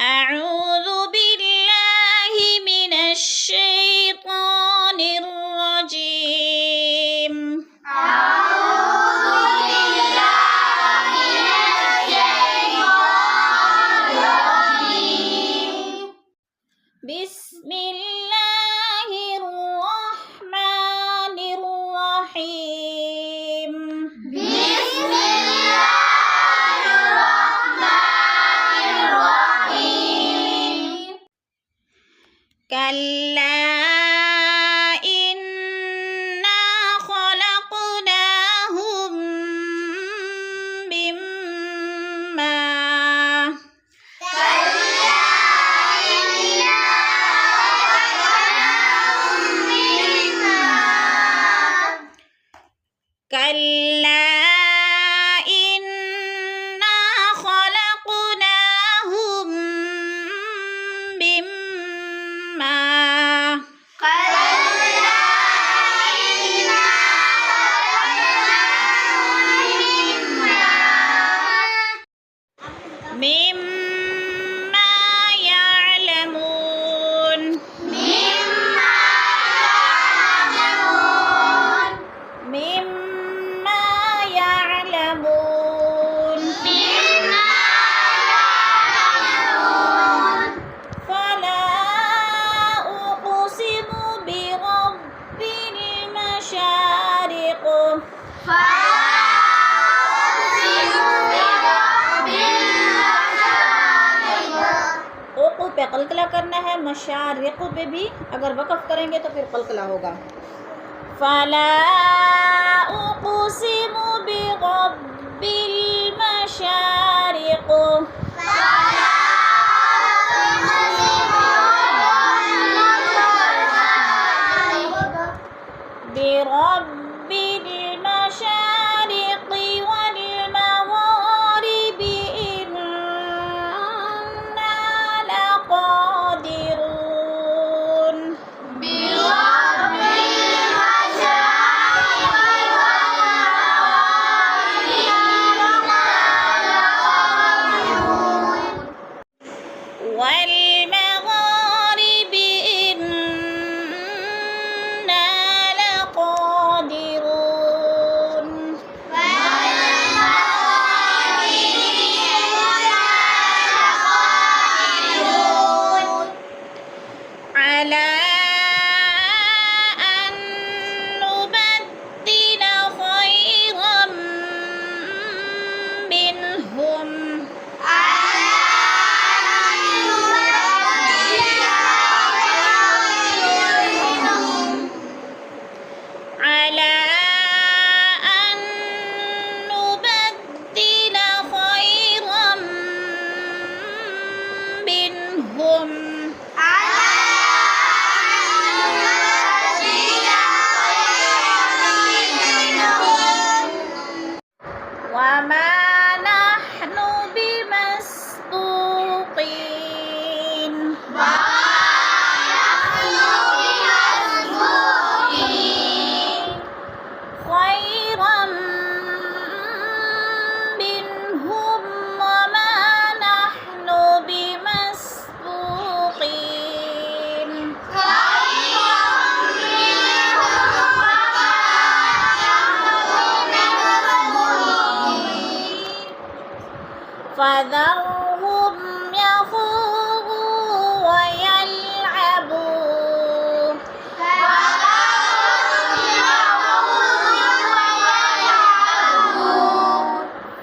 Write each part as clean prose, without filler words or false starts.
أعوذ بالله من الشيطان الرجيم. أعوذ بالله من الشيطان الرجيم. بسم الله الرحمن الرحيم. بسم الله الرحمن الرحيم. كلا إنا خلقناهم مما كلا إنا خلقناهم مما مما يعلمون. مما يعلمون. فلا أقسم برب المشارق. ओको पे कलकला करना है, मशारिक पे भी अगर वक़फ़ करेंगे तो फिर कलकला होगा। फला उक़सिमु बिरब्बिल मशारिक। बिरब्बिल मशारिक वल मग़ारिब इन्ना लक़ादिरून। والمغارب إنا لقادرون. على أن نبدل خيرا منهم. على أن نبدل خيرا منهم. وما نحن بمسبوقين. خيرا منهم وما نحن بمسبوقين. فذرهم يخوضوا ويلعبوا.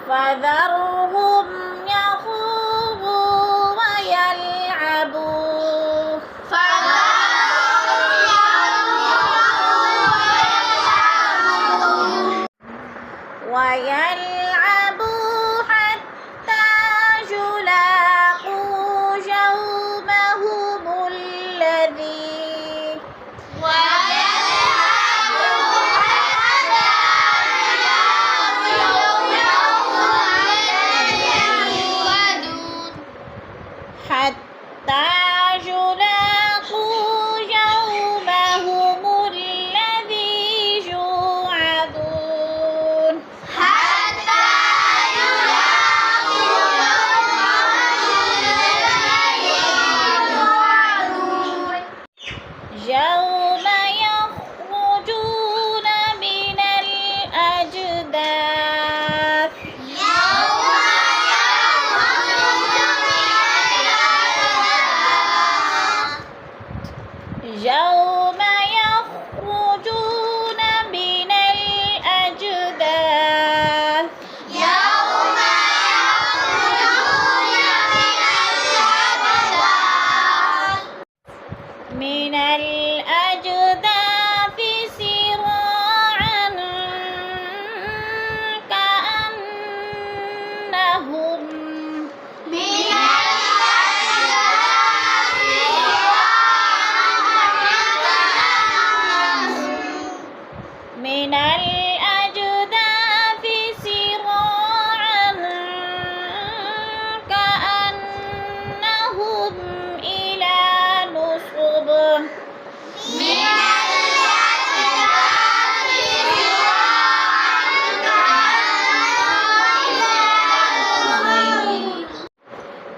فذرهم يخوضوا ويلعبوا. ويلعبوا حتى يلاقوا يومهم الذي حتى يلاقوا يومهم الذي يوعدون. حتى يلاقوا يومهم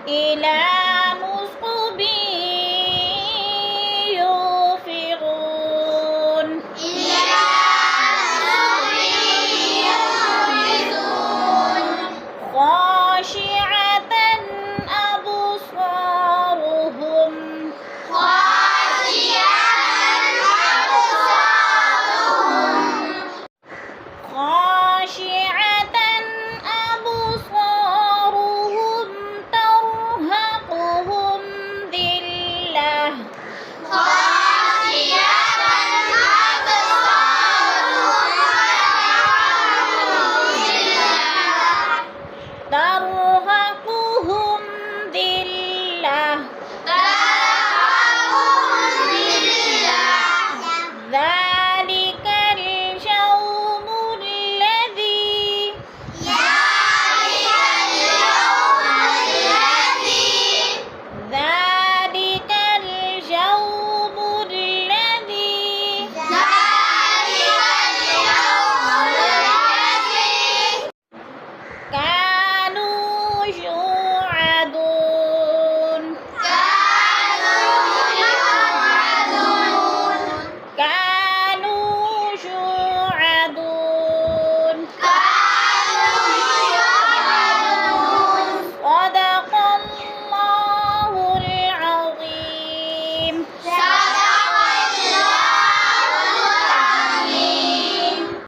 इला